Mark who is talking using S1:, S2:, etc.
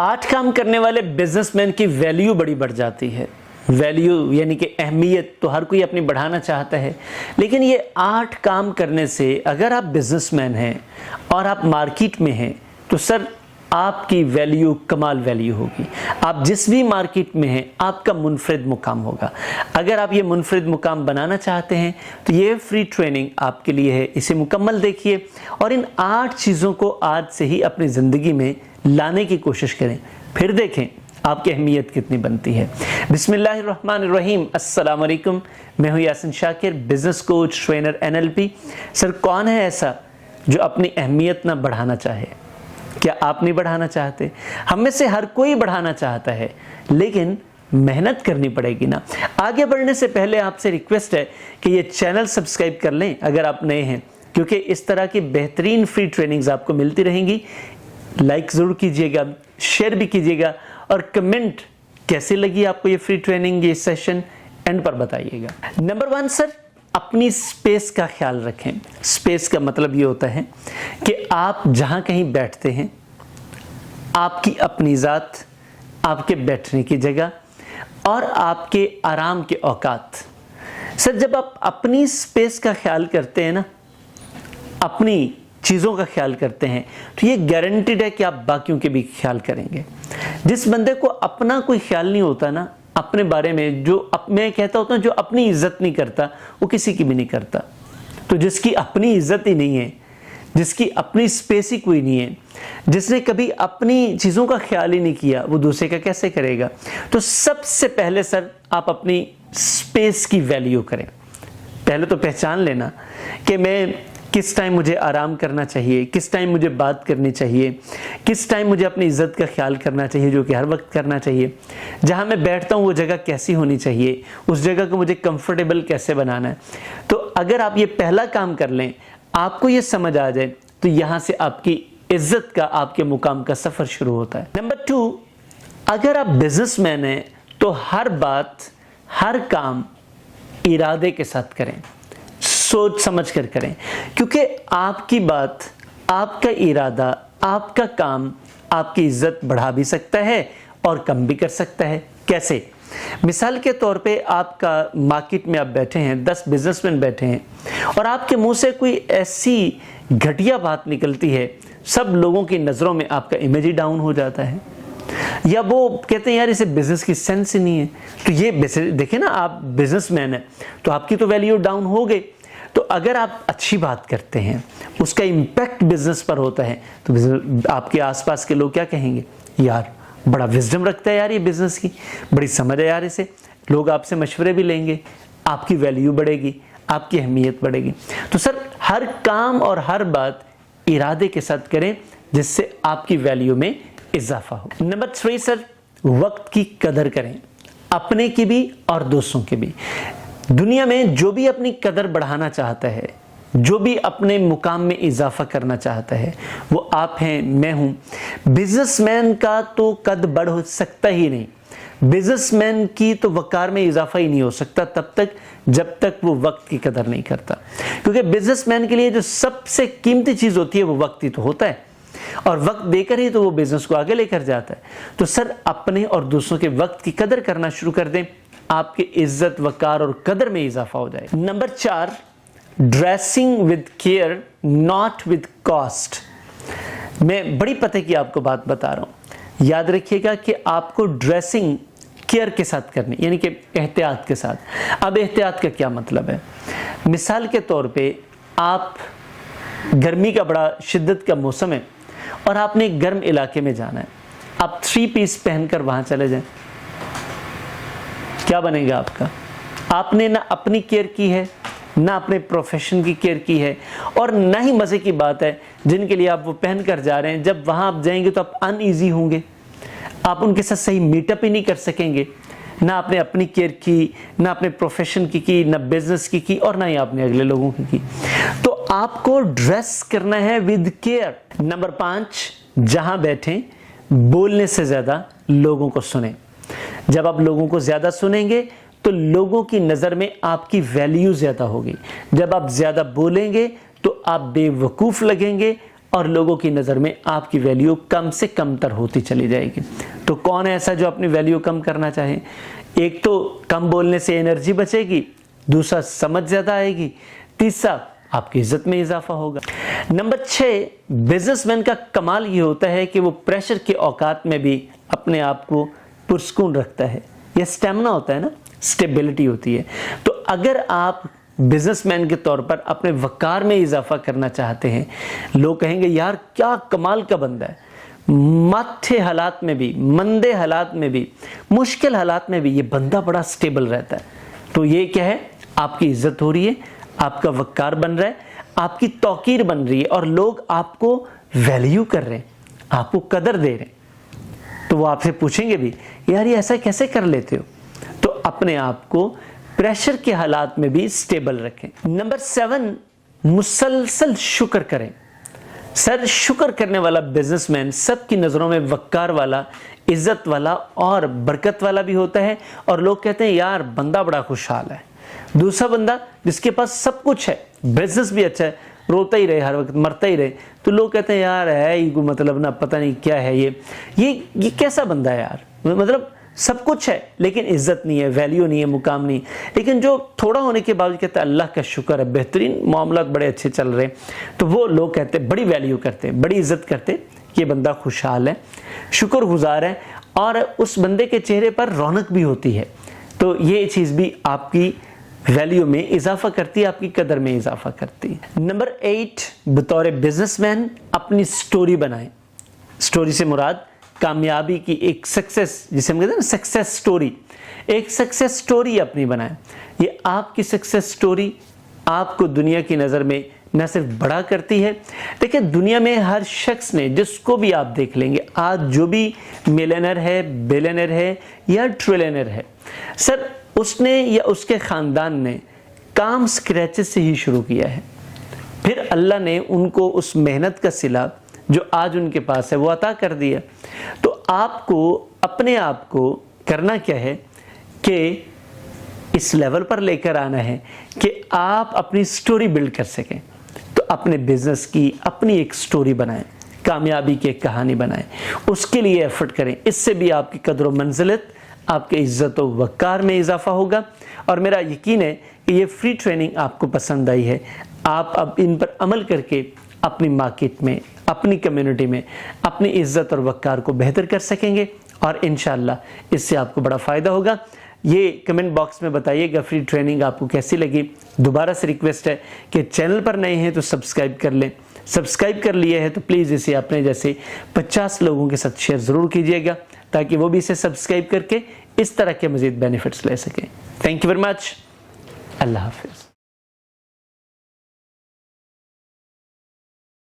S1: 8 काम करने वाले बिजनेसमैन की वैल्यू बड़ी बढ़ जाती है। वैल्यू यानी कि अहमियत तो हर कोई अपनी बढ़ाना चाहता है, लेकिन ये 8 काम करने से अगर आप बिजनेसमैन हैं और आप मार्केट में हैं तो सर आपकी वैल्यू कमाल वैल्यू होगी। आप जिस भी मार्केट में हैं आपका मुनफरिद मुकाम होगा। अगर आप ये मुनफरिद मुकाम बनाना चाहते हैं तो ये फ्री ट्रेनिंग आपके लिए है, इसे मुकम्मल देखिए और इन 8 चीज़ों को आज से ही अपनी ज़िंदगी में लाने की कोशिश करें, फिर देखें आपकी अहमियत कितनी बनती है। बिस्मिल्लाहिर्रहमानिर्रहीम, अस्सलाम वालेकुम। मैं हूँ Yasin Shakir, business coach, trainer, NLP। Sir कौन है ऐसा जो अपनी अहमियत ना बढ़ाना चाहे? क्या आप नहीं बढ़ाना चाहते? हम में से हर कोई बढ़ाना चाहता है, लेकिन मेहनत करनी पड़ेगी ना। आगे बढ़ने से पहले आपसे रिक्वेस्ट है कि ये चैनल सब्सक्राइब कर लें अगर आप नए हैं, क्योंकि इस तरह की बेहतरीन फ्री ट्रेनिंग्स आपको मिलती रहेंगी। लाइक ज़रूर कीजिएगा, शेयर भी कीजिएगा और कमेंट कैसी लगी आपको ये फ्री ट्रेनिंग, ये सेशन एंड पर बताइएगा। नंबर 1 सर, अपनी स्पेस का ख्याल रखें। स्पेस का मतलब ये होता है कि आप जहाँ कहीं बैठते हैं, आपकी अपनी ज़ात, आपके बैठने की जगह और आपके आराम के औकात। सर जब आप अपनी स्पेस का ख्याल करते हैं ना, अपनी चीज़ों का ख्याल करते हैं, तो ये गारंटीड है कि आप बाकियों के भी ख्याल करेंगे। जिस बंदे को अपना कोई ख्याल नहीं होता ना अपने बारे में, जो मैं कहता होता हूँ जो अपनी इज्जत नहीं करता वो किसी की भी नहीं करता। तो जिसकी अपनी इज्जत ही नहीं है, जिसकी अपनी स्पेस ही कोई नहीं है, जिसने कभी अपनी चीज़ों का ख्याल ही नहीं किया, वो दूसरे का कैसे करेगा? तो सबसे पहले सर आप अपनी स्पेस की वैल्यू करें। पहले तो पहचान लेना कि मैं किस टाइम मुझे आराम करना चाहिए, किस टाइम मुझे बात करनी चाहिए, किस टाइम मुझे अपनी इज्जत का ख्याल करना चाहिए, जो कि हर वक्त करना चाहिए। जहाँ मैं बैठता हूँ वो जगह कैसी होनी चाहिए, उस जगह को मुझे कंफर्टेबल कैसे बनाना है। तो अगर आप ये पहला काम कर लें, आपको ये समझ आ जाए, तो यहाँ से आपकी इज्जत का, आपके मुकाम का सफ़र शुरू होता है। नंबर 2, अगर आप बिजनेसमैन हैं तो हर बात, हर काम इरादे के साथ करें, सोच समझ कर करें, क्योंकि आपकी बात, आपका इरादा, आपका काम आपकी इज्जत बढ़ा भी सकता है और कम भी कर सकता है। कैसे? मिसाल के तौर पे आपका मार्केट में आप बैठे हैं, 10 बिजनेसमैन बैठे हैं और आपके मुंह से कोई ऐसी घटिया बात निकलती है, सब लोगों की नज़रों में आपका इमेज ही डाउन हो जाता है, या वो कहते हैं यार इसे बिजनेस की सेंस ही नहीं है। तो ये देखिए ना, आप बिजनेसमैन हैं तो आपकी तो वैल्यू डाउन हो गई। तो अगर आप अच्छी बात करते हैं, उसका इम्पैक्ट बिजनेस पर होता है, तो आपके आसपास के लोग क्या कहेंगे? यार बड़ा विजडम रखता है यार, ये बिजनेस की बड़ी समझ है यार इसे। लोग आपसे मशवरे भी लेंगे, आपकी वैल्यू बढ़ेगी, आपकी अहमियत बढ़ेगी। तो सर हर काम और हर बात इरादे के साथ करें, जिससे आपकी वैल्यू में इजाफा हो। नंबर 3 सर, वक्त की कदर करें, अपने की भी और दूसरों की भी। दुनिया में जो भी अपनी कदर बढ़ाना चाहता है, जो भी अपने मुकाम में इजाफा करना चाहता है, वो आप हैं, मैं हूं। बिजनेसमैन का तो कद बढ़ सकता ही नहीं, बिजनेसमैन की तो वकार में इजाफा ही नहीं हो सकता तब तक जब तक वो वक्त की कदर नहीं करता। क्योंकि बिजनेसमैन के लिए जो सबसे कीमती चीज़ होती है वो वक्त ही तो होता है, और वक्त देकर ही तो वो बिजनेस को आगे लेकर जाता है। तो सर अपने और दूसरों के वक्त की कदर करना शुरू कर दें, आपकी इज्जत, वकार और कदर में इजाफा हो जाए। Number 4, dressing with care not with cost. मैं बड़ी पते की आपको बात बता रहा हूँ, याद रखिएगा कि आपको ड्रेसिंग केयर के साथ करनी, यानी कि एहतियात के साथ। अब एहतियात का क्या मतलब है? मिसाल के तौर पे आप, गर्मी का बड़ा शिद्दत का मौसम है और आपने एक गर्म इलाके में जाना है, आप 3 पीस पहनकर वहाँ चले जाएं, क्या बनेगा आपका? आपने ना अपनी केयर की है, ना अपने प्रोफेशन की केयर की है, और ना ही मज़े की बात है जिनके लिए आप वो पहन कर जा रहे हैं, जब वहाँ आप जाएंगे तो आप अनईजी होंगे, आप उनके साथ सही मीटअप ही नहीं कर सकेंगे। ना आपने अपनी केयर की, ना अपने प्रोफेशन की, ना बिजनेस की और ना ही आपने अगले लोगों की। तो आपको ड्रेस करना है विद केयर। नंबर 5, जहाँ बैठें बोलने से ज़्यादा लोगों को सुनें। जब आप लोगों को ज़्यादा सुनेंगे तो लोगों की नज़र में आपकी वैल्यू ज़्यादा होगी। जब आप ज़्यादा बोलेंगे तो आप बेवकूफ़ लगेंगे اور لوگوں کی نظر میں آپ کی ویلیو کم سے کم تر ہوتی چلی جائے گی۔ تو کون ہے ایسا جو اپنی ویلیو کم کرنا چاہے؟ ایک تو کم بولنے سے انرجی بچے گی، دوسرا سمجھ زیادہ آئے گی، تیسرا آپ کی عزت میں اضافہ ہوگا۔ نمبر 6، بزنس مین کا کمال یہ ہوتا ہے کہ وہ پریشر کے اوقات میں بھی اپنے آپ کو پرسکون رکھتا ہے۔ یہ سٹیمنا ہوتا ہے نا، سٹیبلٹی ہوتی ہے۔ تو اگر آپ بزنس مین کے طور پر اپنے وقار میں اضافہ کرنا چاہتے ہیں، لوگ کہیں گے یار کیا کمال کا بندہ ہے، ماتھے حالات میں بھی، مندے حالات میں بھی، مشکل حالات میں بھی یہ بندہ بڑا سٹیبل رہتا ہے۔ تو یہ کیا ہے؟ آپ کی عزت ہو رہی ہے، آپ کا وقار بن رہا ہے، آپ کی توقیر بن رہی ہے، اور لوگ آپ کو ویلیو کر رہے ہیں، آپ کو قدر دے رہے ہیں۔ تو وہ آپ سے پوچھیں گے بھی یار یہ ایسا کیسے کر لیتے ہو؟ تو اپنے آپ کو پریشر کے حالات میں بھی سٹیبل رکھیں۔ نمبر 7، مسلسل شکر کریں۔ سر شکر کرنے والا بزنس مین سب کی نظروں میں وقار والا، عزت والا اور برکت والا بھی ہوتا ہے، اور لوگ کہتے ہیں یار بندہ بڑا خوشحال ہے۔ دوسرا بندہ جس کے پاس سب کچھ ہے، بزنس بھی اچھا ہے، روتا ہی رہے ہر وقت، مرتا ہی رہے، تو لوگ کہتے ہیں یار ہے ہی کوئی مطلب نہ، پتہ نہیں کیا ہے یہ کیسا بندہ ہے یار، مطلب سب کچھ ہے لیکن عزت نہیں ہے، ویلیو نہیں ہے، مقام نہیں۔ لیکن جو تھوڑا ہونے کے باوجود کہتا ہے اللہ کا شکر ہے، بہترین معاملات بڑے اچھے چل رہے ہیں، تو وہ لوگ کہتے ہیں بڑی ویلیو کرتے، بڑی عزت کرتے، یہ بندہ خوشحال ہے، شکر گزار ہے، اور اس بندے کے چہرے پر رونق بھی ہوتی ہے۔ تو یہ چیز بھی آپ کی ویلیو میں اضافہ کرتی ہے، آپ کی قدر میں اضافہ کرتی ہے۔ نمبر 8، بطور بزنس مین اپنی سٹوری بنائیں۔ سٹوری سے مراد کامیابی کی ایک سکسیس، جسے ہم کہتے ہیں نا سکسیس سٹوری، ایک سکسیس سٹوری اپنی بنائیں۔ یہ آپ کی سکسیس سٹوری آپ کو دنیا کی نظر میں نہ صرف بڑا کرتی ہے، دیکھیں دنیا میں ہر شخص نے، جس کو بھی آپ دیکھ لیں گے آج، جو بھی ملینر ہے، بلینر ہے یا ٹریلینر ہے، سر اس نے یا اس کے خاندان نے کام سکریچز سے ہی شروع کیا ہے، پھر اللہ نے ان کو اس محنت کا صلہ جو آج ان کے پاس ہے وہ عطا کر دیا۔ تو آپ کو اپنے آپ کو کرنا کیا ہے کہ اس لیول پر لے کر آنا ہے کہ آپ اپنی سٹوری بلڈ کر سکیں۔ تو اپنے بزنس کی اپنی ایک سٹوری بنائیں، کامیابی کی ایک کہانی بنائیں، اس کے لیے ایفرٹ کریں۔ اس سے بھی آپ کی قدر و منزلت، آپ کے عزت و وقار میں اضافہ ہوگا، اور میرا یقین ہے کہ یہ فری ٹریننگ آپ کو پسند آئی ہے۔ آپ اب ان پر عمل کر کے اپنی مارکیٹ میں، اپنی کمیونٹی میں اپنی عزت اور وقار کو بہتر کر سکیں گے، اور انشاءاللہ اس سے آپ کو بڑا فائدہ ہوگا۔ یہ کمنٹ باکس میں بتائیے گا فری ٹریننگ آپ کو کیسی لگی۔ دوبارہ سے ریکویسٹ ہے کہ چینل پر نئے ہیں تو سبسکرائب کر لیں، سبسکرائب کر لیے ہے تو پلیز اسے اپنے جیسے 50 لوگوں کے ساتھ شیئر ضرور کیجیے گا، تاکہ وہ بھی اسے سبسکرائب کر کے اس طرح کے مزید بینیفٹس لے سکیں۔ تھینک یو ویری مچ، اللہ حافظ۔